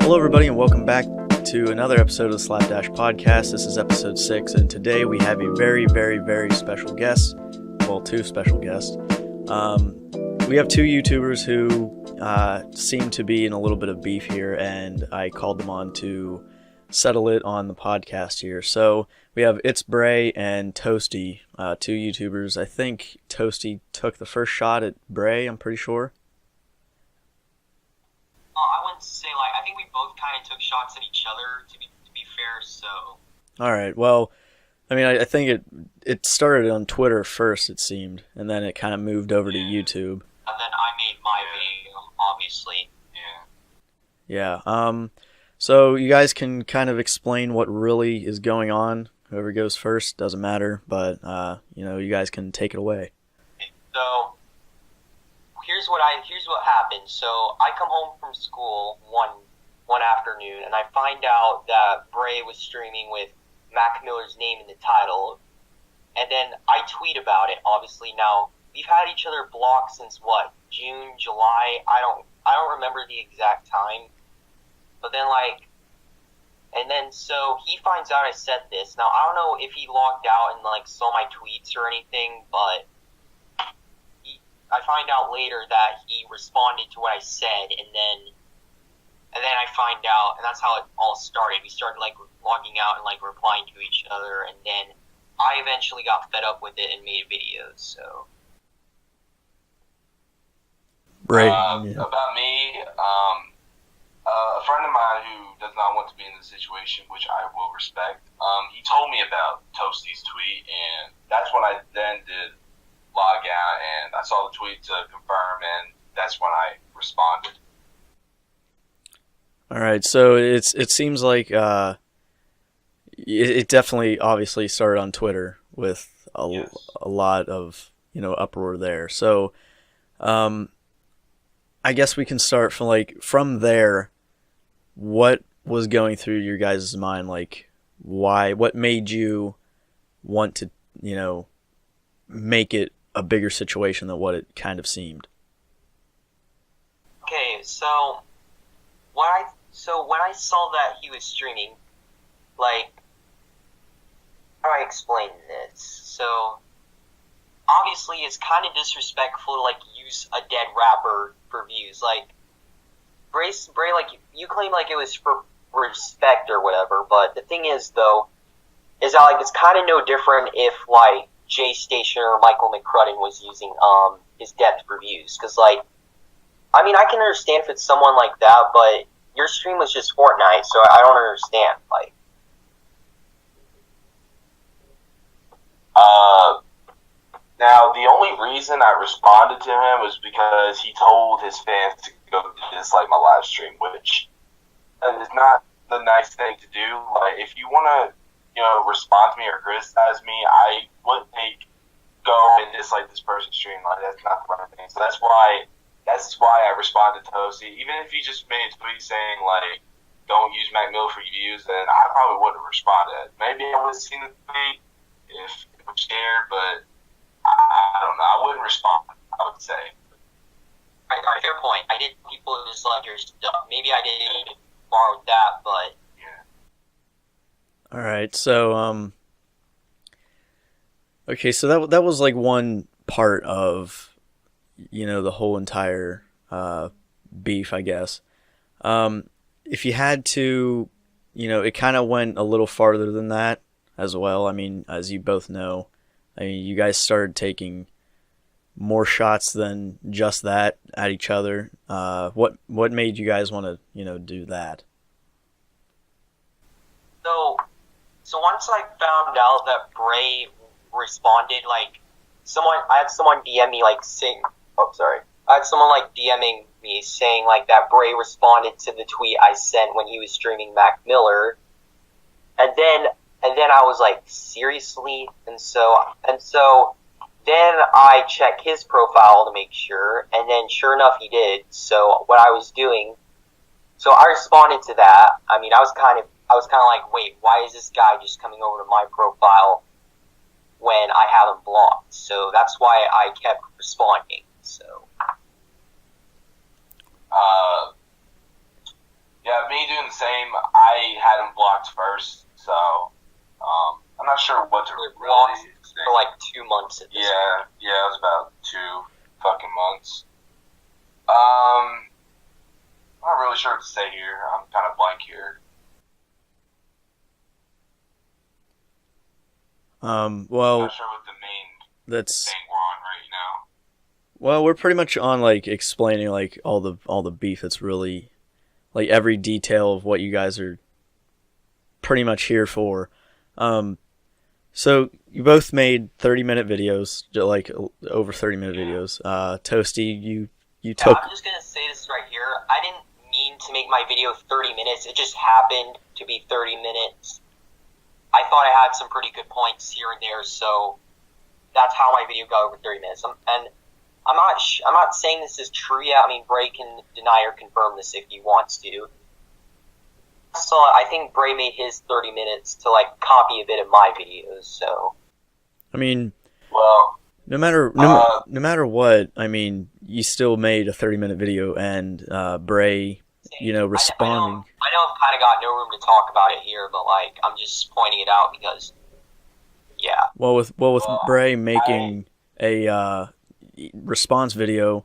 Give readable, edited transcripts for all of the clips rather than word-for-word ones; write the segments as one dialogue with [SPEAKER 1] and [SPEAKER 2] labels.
[SPEAKER 1] Hello, everybody, and welcome back to another episode of the Slapdash podcast. This is episode 6, and today we have a very, very, very special guest. Well, 2 special guests. We have 2 YouTubers who seem to be in a little bit of beef here, and I called them on to settle it on the podcast here. So we have ItsBrey and Toastyy, 2 YouTubers. I think Toastyy took the first shot at Bray, I'm pretty sure.
[SPEAKER 2] I wouldn't say, I think we both kind of took shots at each other, to be fair, so...
[SPEAKER 1] Alright, well, I mean, I think it started on Twitter first, it seemed, and then it kind of moved over to YouTube.
[SPEAKER 2] And then I made my video, obviously.
[SPEAKER 1] Yeah, so you guys can kind of explain what really is going on. Whoever goes first, doesn't matter, but, you guys can take it away.
[SPEAKER 2] So... Here's what happened. So I come home from school one afternoon, and I find out that Bray was streaming with Mac Miller's name in the title, and then I tweet about it. Obviously, now we've had each other blocked since June, July. I don't remember the exact time, but then so he finds out I said this. Now I don't know if he logged out and saw my tweets or anything, but. I find out later that he responded to what I said, and then I find out, and that's how it all started. We started logging out and replying to each other, and then I eventually got fed up with it and made videos. So,
[SPEAKER 1] right.
[SPEAKER 3] About me, a friend of mine who does not want to be in this situation, which I will respect, he told me about Toastyy's tweet, and that's when I then did log out, and I saw the tweet to confirm, and that's when I responded.
[SPEAKER 1] All right, so it seems like it definitely obviously started on Twitter with a lot of uproar there. So I guess we can start from there. What was going through your guys' mind? What made you want to make it a bigger situation than what it kind of seemed?
[SPEAKER 2] Okay, so when I saw that he was streaming, how do I explain this? So obviously it's kind of disrespectful to use a dead rapper for views. Bray, you claim it was for respect or whatever, but the thing is though, is that it's kind of no different if Jay Station or Michael McCrudden was using his depth reviews, because I can understand if it's someone like that, but your stream was just Fortnite, so I don't understand.
[SPEAKER 3] Now the only reason I responded to him was because he told his fans to go dislike my live stream, which is not the nice thing to do. If you want to respond to me or criticize me, I wouldn't go and dislike this person's stream. That's not the right thing. So that's why I responded to Toastyy. Even if he just made a tweet saying don't use Mac Miller for views, then I probably would have responded. Maybe I would have seen the tweet if I'm scared, but I don't know. I wouldn't respond, I would say.
[SPEAKER 2] Right, fair point. I did people dislike your stuff. Maybe I didn't borrow that, but
[SPEAKER 1] all right, so okay, so that was one part of the whole entire beef, I guess. If you had to, it kind of went a little farther than that as well. I mean, as you both know, you guys started taking more shots than just that at each other. What made you guys want to do that?
[SPEAKER 2] So once I found out that Bray responded, I had someone DM me I had someone DMing me saying that Bray responded to the tweet I sent when he was streaming Mac Miller, and then I was seriously, and so then I checked his profile to make sure, and then sure enough he did. So what I was doing, so I responded to that. I was kind of wait, why is this guy just coming over to my profile when I have him blocked? So that's why I kept responding. So
[SPEAKER 3] Yeah, me doing months first, so I'm not sure what to really say.
[SPEAKER 2] For like 2 months at this point.
[SPEAKER 3] Yeah, it was about 2 fucking months. I'm not really sure what to say here. I'm kind of blank here.
[SPEAKER 1] Well,
[SPEAKER 3] I'm not sure what the main
[SPEAKER 1] that's
[SPEAKER 3] thing we're on right now.
[SPEAKER 1] well, we're pretty much on like explaining like all the beef that's really like every detail of what you guys are pretty much here for. So you both made 30-minute videos, like over 30-minute videos. Toastyy, you took.
[SPEAKER 2] I'm just gonna say this right here. I didn't mean to make my video 30 minutes. It just happened to be 30 minutes. I thought I had some pretty good points here and there, so that's how my video got over 30 minutes. And I'm not saying this is true yet. I mean, Bray can deny or confirm this if he wants to. So I think Bray made his 30 minutes to like copy a bit of my videos. So
[SPEAKER 1] I mean,
[SPEAKER 3] well,
[SPEAKER 1] no matter what, I mean, you still made a 30-minute video, and Bray, responding.
[SPEAKER 2] I know I've kind of got no room to talk about it here, but like I'm just pointing it out because, yeah.
[SPEAKER 1] Well, with Bray making a response video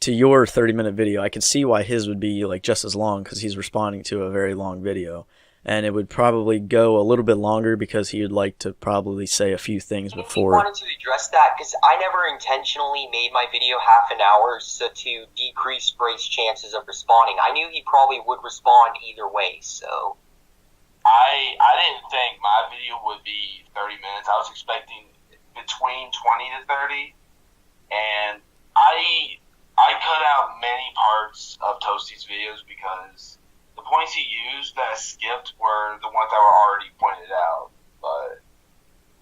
[SPEAKER 1] to your 30-minute video, I can see why his would be like just as long, because he's responding to a very long video, and it would probably go a little bit longer because he would like to probably say a few things before.
[SPEAKER 2] I wanted to address that because I never intentionally made my video half an hour so to decrease Bray's chances of responding. I knew he probably would respond either way, so.
[SPEAKER 3] I didn't think my video would be 30 minutes. I was expecting between 20 to 30, and I cut out many parts of Toastyy's videos because the points he used that I skipped were the ones that were already pointed out. But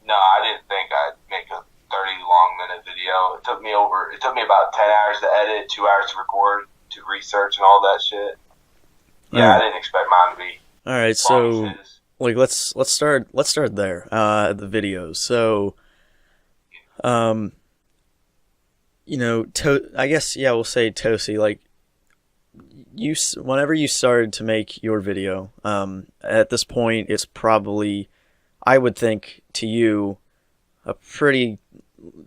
[SPEAKER 3] no, I didn't think I'd make a 30-minute video. It took me about 10 hours to edit, 2 hours to record, to research and all that shit. Yeah, I didn't expect mine to be.
[SPEAKER 1] All right, so like let's start there. The videos. So, I guess we'll say Toastyy. Like whenever you started to make your video, at this point, it's probably, I would think to you, a pretty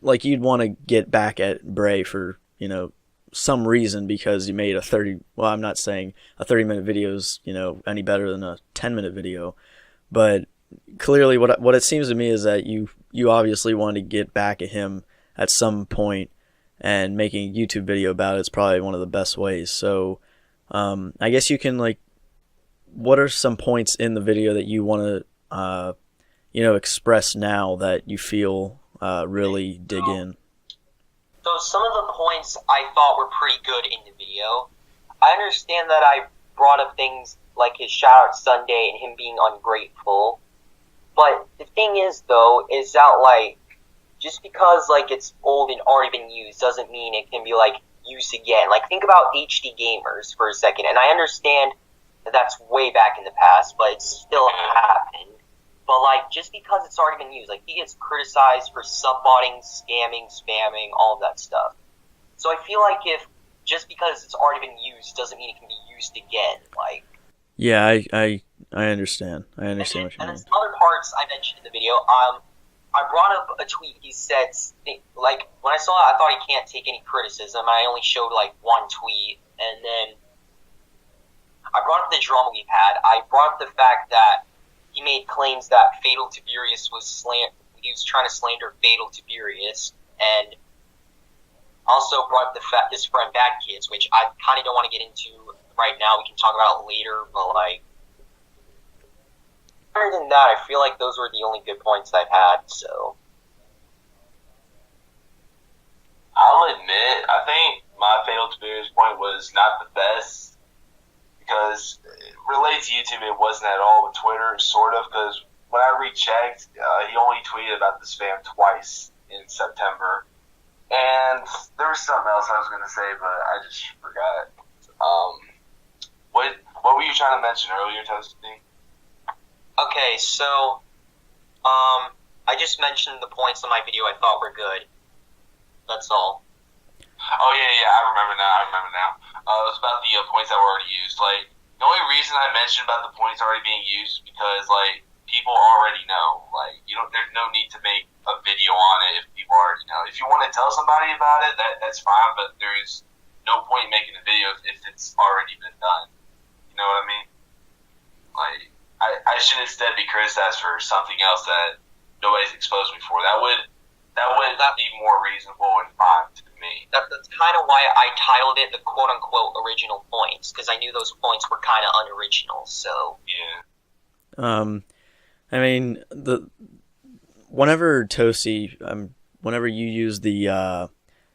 [SPEAKER 1] like you'd want to get back at Bray for some reason because you made a 30. Well, I'm not saying a 30-minute video is any better than a 10-minute video, but clearly what it seems to me is that you obviously want to get back at him at some point, and making a YouTube video about it is probably one of the best ways. So I guess you can what are some points in the video that you want to express now that you feel really dig in?
[SPEAKER 2] So some of the points I thought were pretty good in the video. I understand that I brought up things like his shout out Sunday and him being ungrateful. But the thing is, though, is that, just because, it's old and already been used doesn't mean it can be, used again. Think about HD gamers for a second. And I understand that that's way back in the past, but it still happened. But, just because it's already been used, he gets criticized for subbotting, scamming, spamming, all of that stuff. So I feel like if just because it's already been used doesn't mean it can be used again.
[SPEAKER 1] Yeah, I understand. I understand what you mean.
[SPEAKER 2] And some other parts I mentioned in the video, I brought up a tweet he said, when I saw it, I thought he can't take any criticism. I only showed, one tweet. And then I brought up the drama we've had. I brought up the fact that he made claims that Fatal Tiberius he was trying to slander Fatal Tiberius, and also brought up the fact his friend Bad Kids, which I kind of don't want to get into right now. We can talk about it later, but other than that, I feel like those were the only good points I've had. So
[SPEAKER 3] I'll admit, I think my Fatal Tiberius point was not the best. Because related to YouTube, it wasn't at all. With Twitter, sort of, because when I rechecked, he only tweeted about the spam twice in September. And there was something else I was going to say, but I just forgot. What were you trying to mention earlier, Toastyy?
[SPEAKER 2] Okay, so I just mentioned the points in my video I thought were good. That's all.
[SPEAKER 3] Oh, yeah, I remember now. It was about the points that were already used. The only reason I mentioned about the points already being used is because, like, people already know. Like, there's no need to make a video on it if people already know. If you want to tell somebody about it, that's fine, but there's no point in making a video if it's already been done. You know what I mean? Like, I should instead be criticized for something else that nobody's exposed me for. That would be more reasonable and fine to me.
[SPEAKER 2] That's kind of why I titled it the quote-unquote original points, because I knew those points were kind of unoriginal, so...
[SPEAKER 3] Yeah.
[SPEAKER 1] I mean, whenever Toastyy, whenever you use the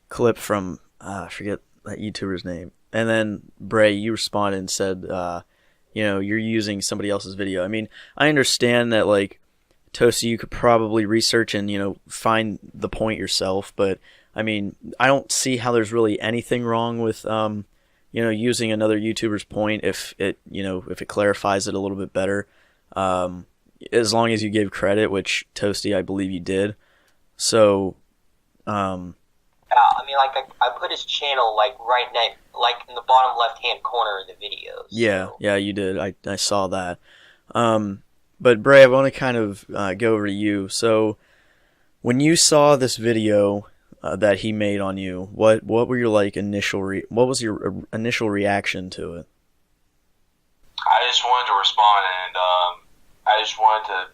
[SPEAKER 1] clip from, I forget that YouTuber's name, and then Bray, you responded and said, you're using somebody else's video. I mean, I understand that, like, Toastyy, you could probably research and, find the point yourself, but, I mean, I don't see how there's really anything wrong with, using another YouTuber's point if it clarifies it a little bit better. As long as you gave credit, which Toastyy, I believe you did. So,
[SPEAKER 2] yeah, I mean, like, I put his channel, like, right next, like, in the bottom left-hand corner of the video. So.
[SPEAKER 1] Yeah, you did. I saw that. But, Bray, I want to kind of go over to you. So, when you saw this video that he made on you, what were your, like, what was your initial reaction to it?
[SPEAKER 3] I just wanted to respond, and I just wanted to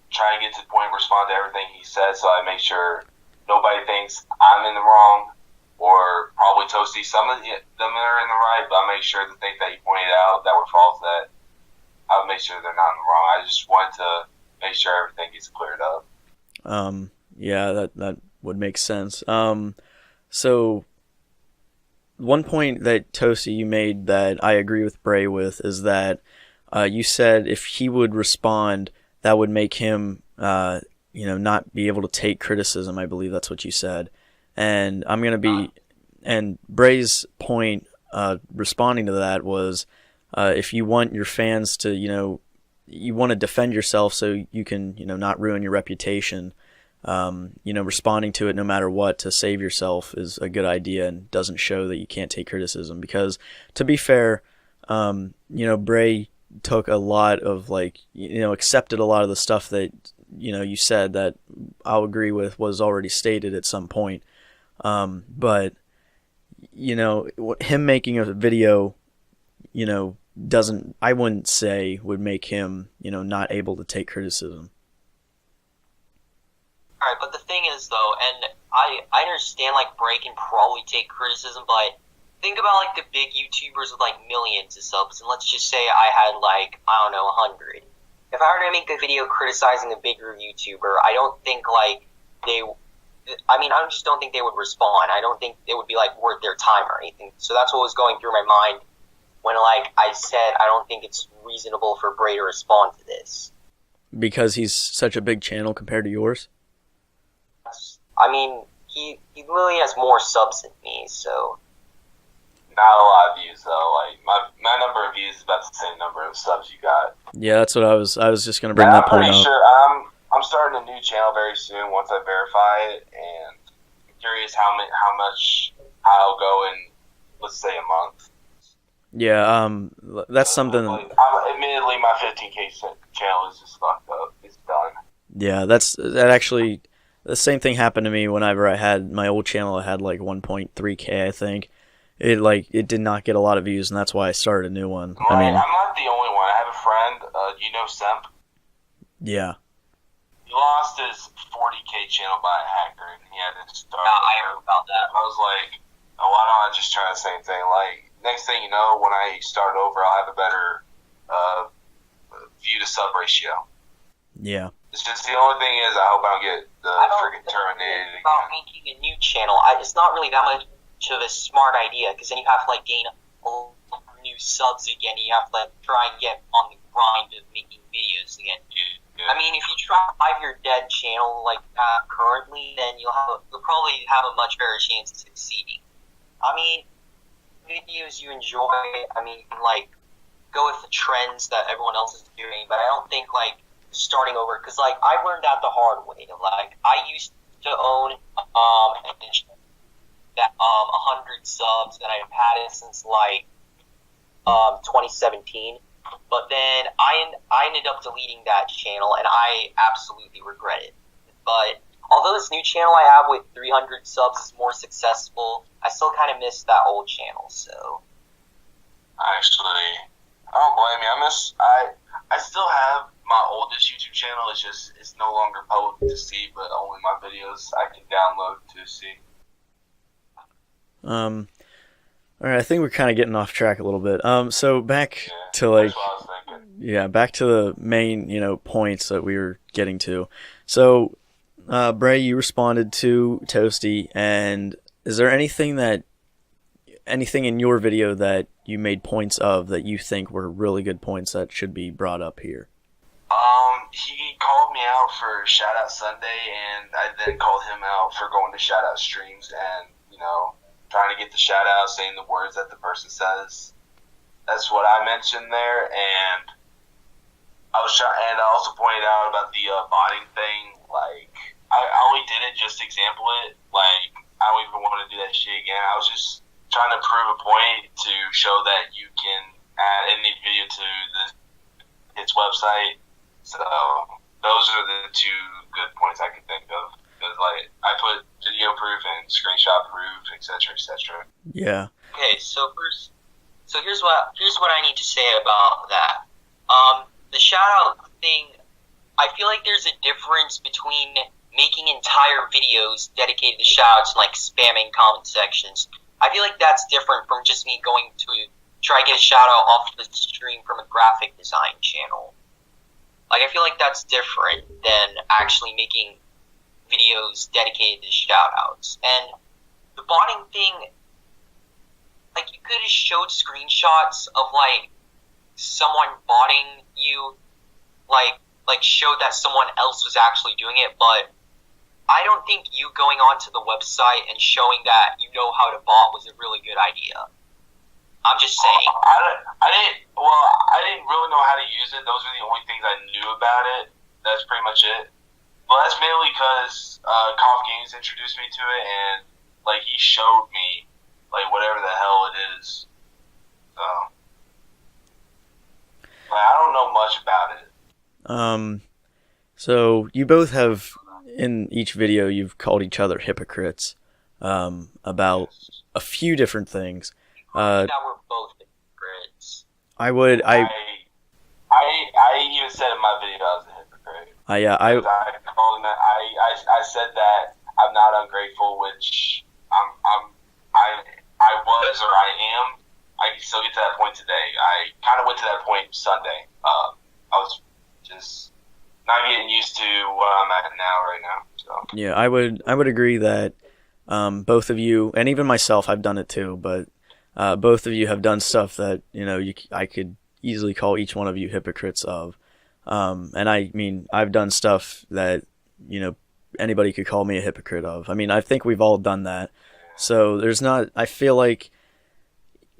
[SPEAKER 3] try and get to the point and respond to everything he said, so I make sure nobody thinks I'm in the wrong, or probably Toastyy. Some of them are in the right, but I make sure the things that he pointed out that were false, that I would make sure they're not in the wrong. I just wanted to make sure everything gets cleared up.
[SPEAKER 1] Yeah, that would make sense. So one point that Toastyy you made that I agree with Bray with is that you said if he would respond, that would make him, not be able to take criticism. I believe that's what you said. And and Bray's point, responding to that was, if you want your fans to, you want to defend yourself so you can, not ruin your reputation, responding to it no matter what to save yourself is a good idea and doesn't show that you can't take criticism. Because to be fair, Bray took a lot of, accepted a lot of the stuff that, you said that I'll agree with was already stated at some point. But, him making a video, I wouldn't say would make him, not able to take criticism.
[SPEAKER 2] Alright, but the thing is, though, and I understand, like, Bray can probably take criticism, but think about, like, the big YouTubers with, like, millions of subs, and let's just say I had, like, 100. If I were to make a video criticizing a bigger YouTuber, I don't think, like, I just don't think they would respond. I don't think it would be, like, worth their time or anything. So that's what was going through my mind when, like, I said I don't think it's reasonable for Bray to respond to this.
[SPEAKER 1] Because he's such a big channel compared to yours?
[SPEAKER 2] He literally has more subs than me, so...
[SPEAKER 3] Not a lot of views, though. Like, my number of views is about the same number of subs you got.
[SPEAKER 1] Yeah, that's what I was just going to bring that point up.
[SPEAKER 3] I'm pretty sure I'm starting a new channel very soon once I verify it, and I'm curious how much I'll go in, let's say, a month.
[SPEAKER 1] Yeah, that's something...
[SPEAKER 3] admittedly, my 15K channel is just fucked up. It's done.
[SPEAKER 1] Yeah, that actually... The same thing happened to me whenever I had my old channel. I had, like, 1.3K, I think. It did not get a lot of views, and that's why I started a new one.
[SPEAKER 3] Right, I'm not the only one. I have a friend, Semp?
[SPEAKER 1] Yeah.
[SPEAKER 3] He lost his 40K channel by a hacker, and he had to start.
[SPEAKER 2] I heard about that.
[SPEAKER 3] I was like, why don't I just try the same thing? Like, next thing you know, when I start over, I'll have a better view to sub ratio.
[SPEAKER 1] Yeah.
[SPEAKER 3] It's just the only thing is, I hope I don't get freaking terminated again.
[SPEAKER 2] About making a new channel, it's not really that much of a smart idea, because then you have to, like, gain new subs again, and you have to, like, try and get on the grind of making videos again. Yeah. If you try to revive your dead channel like that currently, then you'll probably have a much better chance of succeeding. Videos you enjoy, you can, like, go with the trends that everyone else is doing, but I don't think, like, starting over, because, like, I learned that the hard way. Like, I used to own that 100 subs, and I've had it since, like, 2017. But then I ended up deleting that channel, and I absolutely regret it. But although this new channel I have with 300 subs is more successful, I still kind of miss that old channel. So
[SPEAKER 3] Actually, I don't blame you. I still have my oldest YouTube channel. It's no longer public to see, but only my videos I can download to see.
[SPEAKER 1] All right, I think we're kind of getting off track a little bit. So back to
[SPEAKER 3] That's what I was thinking.
[SPEAKER 1] back to the main, points that we were getting to. So, Bray, you responded to Toastyy, and is there anything in your video that you made points of that you think were really good points that should be brought up here?
[SPEAKER 3] He called me out for Shout Out Sunday, and I then called him out for going to shout out streams and, trying to get the shout out, saying the words that the person says. That's what I mentioned there, and I also pointed out about the botting thing. Like, I only did it just to example it. Like, I don't even want to do that shit again. I was just trying to prove a point to show that you can add any video to its website. So those are the two good points I could think of. Because, like, I put video proof and screenshot proof, etc., etc.
[SPEAKER 1] Yeah.
[SPEAKER 2] okay, so here's what I need to say about that. The shout out thing, I feel like there's a difference between making entire videos dedicated to shout outs and like spamming comment sections. I feel like that's different from just me going to try to get a shout out off the stream from a graphic design channel. Like, I feel like that's different than actually making videos dedicated to shout outs. And the botting thing, like, you could have showed screenshots of like someone botting you, like showed that someone else was actually doing it, but I don't think you going onto the website and showing that you know how to bot was a really good idea. I'm just saying.
[SPEAKER 3] I didn't really know how to use it. Those are the only things I knew about it. That's pretty much it. Well, that's mainly because Cough Games introduced me to it, and like he showed me like whatever the hell it is. So I don't know much about it.
[SPEAKER 1] So you both have, in each video, you've called each other hypocrites about a few different things.
[SPEAKER 2] That we're both hypocrites.
[SPEAKER 1] I
[SPEAKER 3] even said in my video I was a hypocrite.
[SPEAKER 1] I
[SPEAKER 3] called him that. I said that I'm not ungrateful, which I was or I am. I can still get to that point today. I kind of went to that point Sunday. I was just not getting used to what I'm at right now. So.
[SPEAKER 1] Yeah, I would agree that both of you, and even myself, I've done it too, but both of you have done stuff that I could easily call each one of you hypocrites of. And I mean, I've done stuff that anybody could call me a hypocrite of. I mean, I think we've all done that. So I feel like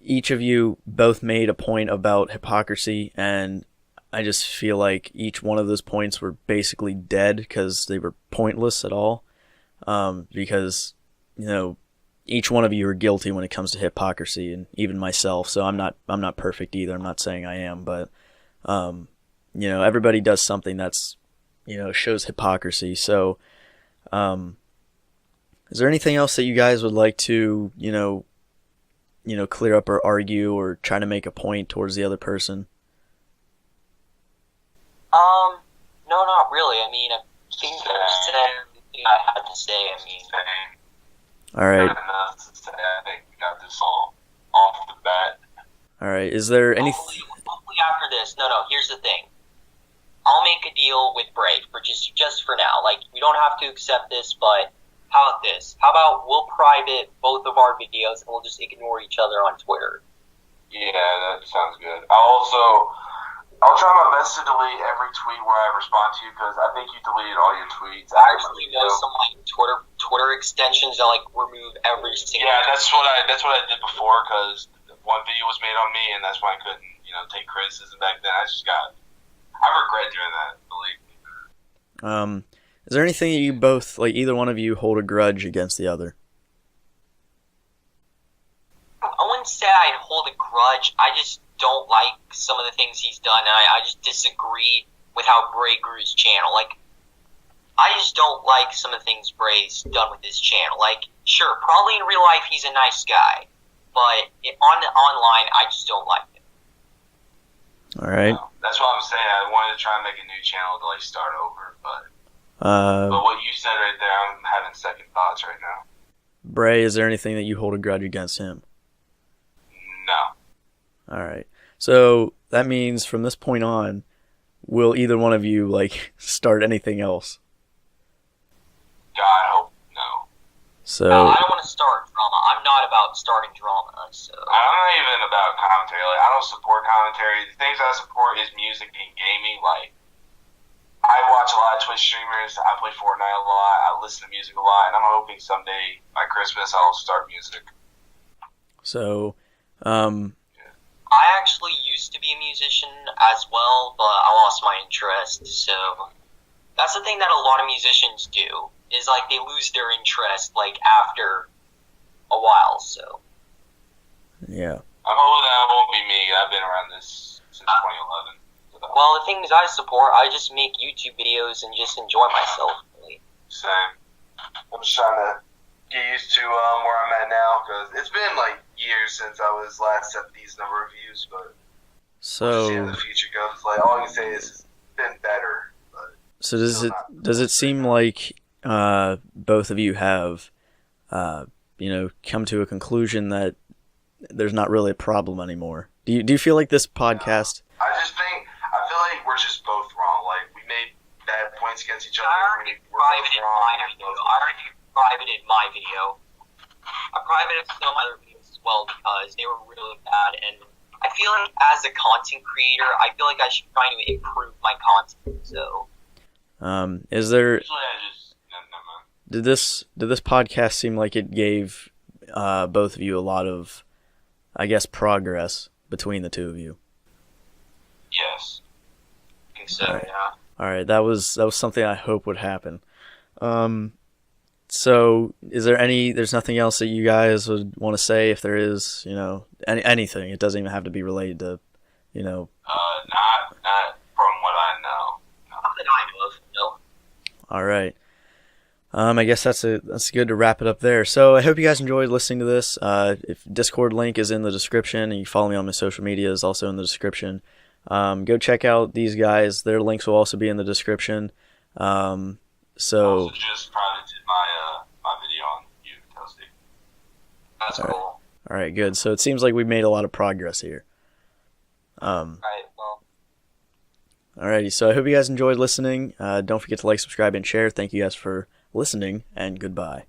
[SPEAKER 1] each of you both made a point about hypocrisy, and I just feel like each one of those points were basically dead because they were pointless at all. Because each one of you are guilty when it comes to hypocrisy, and even myself. So I'm not perfect either. I'm not saying I am, but everybody does something that's shows hypocrisy. So is there anything else that you guys would like to clear up or argue or try to make a point towards the other person?
[SPEAKER 2] No, not really. I mean, I think I said everything I had to say. I mean,
[SPEAKER 1] all right.
[SPEAKER 3] Enough to say. I think we got this all off the bat.
[SPEAKER 1] All right. Is there any?
[SPEAKER 2] Hopefully after this. No. Here's the thing. I'll make a deal with Brave for just for now. Like, we don't have to accept this, but how about this? How about we'll private both of our videos and we'll just ignore each other on Twitter?
[SPEAKER 3] Yeah, that sounds good. I'll try my best to delete every tweet where I respond to you, because I think you deleted all your tweets.
[SPEAKER 2] I actually know some like Twitter extensions that like remove every single.
[SPEAKER 3] Yeah, that's what I did before, because one video was made on me, and that's why I couldn't take criticism back then. I regret doing that. Believe me.
[SPEAKER 1] Is there anything that you both, like either one of you, hold a grudge against the other?
[SPEAKER 2] I wouldn't say I hold a grudge. I just don't like some of the things he's done, and I just disagree with how Bray grew his channel. Like, I just don't like some of the things Bray's done with his channel. Like, sure, probably in real life he's a nice guy, but online I just don't like him.
[SPEAKER 1] All right.
[SPEAKER 3] That's what I'm saying. I wanted to try and make a new channel to like start over, but what you said right there, I'm having second thoughts right now.
[SPEAKER 1] Bray, is there anything that you hold a grudge against him?
[SPEAKER 3] No.
[SPEAKER 1] All right. So that means from this point on, will either one of you like start anything else?
[SPEAKER 3] God, I hope no.
[SPEAKER 1] So
[SPEAKER 2] I don't want to start drama. I'm not about starting drama. So
[SPEAKER 3] I'm not even about commentary. Like, I don't support commentary. The things I support is music and gaming. Like, I watch a lot of Twitch streamers. I play Fortnite a lot. I listen to music a lot, and I'm hoping someday by Christmas I'll start music.
[SPEAKER 1] So,
[SPEAKER 2] I actually used to be a musician as well, but I lost my interest. So that's the thing that a lot of musicians do, is like they lose their interest like after a while. So
[SPEAKER 1] yeah.
[SPEAKER 3] I'm hoping that won't be me. I've been around this since 2011.
[SPEAKER 2] Well, the things I support, I just make YouTube videos and just enjoy myself. Really.
[SPEAKER 3] Same. I'm just trying to get used to where I'm at now, because it's been like years since I was last at these number of views, but
[SPEAKER 1] So
[SPEAKER 3] we'll see how the future goes. Like, all I can say is it's been better. But
[SPEAKER 1] so does it seem like both of you have come to a conclusion that there's not really a problem anymore? Do you feel like this podcast?
[SPEAKER 3] I feel like we're just both wrong. Like, we made bad points against each other.
[SPEAKER 2] I already privated my video. I privated some other videos as well because they were really bad, and I feel like as a content creator, I feel like I should try to improve my content. So,
[SPEAKER 1] Is there?
[SPEAKER 3] Usually I just never mind.
[SPEAKER 1] Did this podcast seem like it gave both of you a lot of, I guess, progress between the two of you?
[SPEAKER 3] Yes.
[SPEAKER 2] I think so.
[SPEAKER 1] All right.
[SPEAKER 2] Yeah.
[SPEAKER 1] All right, that was something I hope would happen. So is there there's nothing else that you guys would want to say, if there is, anything? It doesn't even have to be related to,
[SPEAKER 3] Not from what I know.
[SPEAKER 2] Not that I know of. No.
[SPEAKER 1] All right. I guess that's good to wrap it up there. So I hope you guys enjoyed listening to this. If Discord link is in the description, and you follow me on my social media is also in the description. Go check out these guys. Their links will also be in the description.
[SPEAKER 3] Also just privated my video on Toastyy.
[SPEAKER 2] That's
[SPEAKER 1] All right.
[SPEAKER 2] cool.
[SPEAKER 1] All right, good. So it seems like we made a lot of progress here.
[SPEAKER 2] Right. Well.
[SPEAKER 1] Alrighty, so I hope you guys enjoyed listening. Don't forget to like, subscribe, and share. Thank you guys for listening, and goodbye.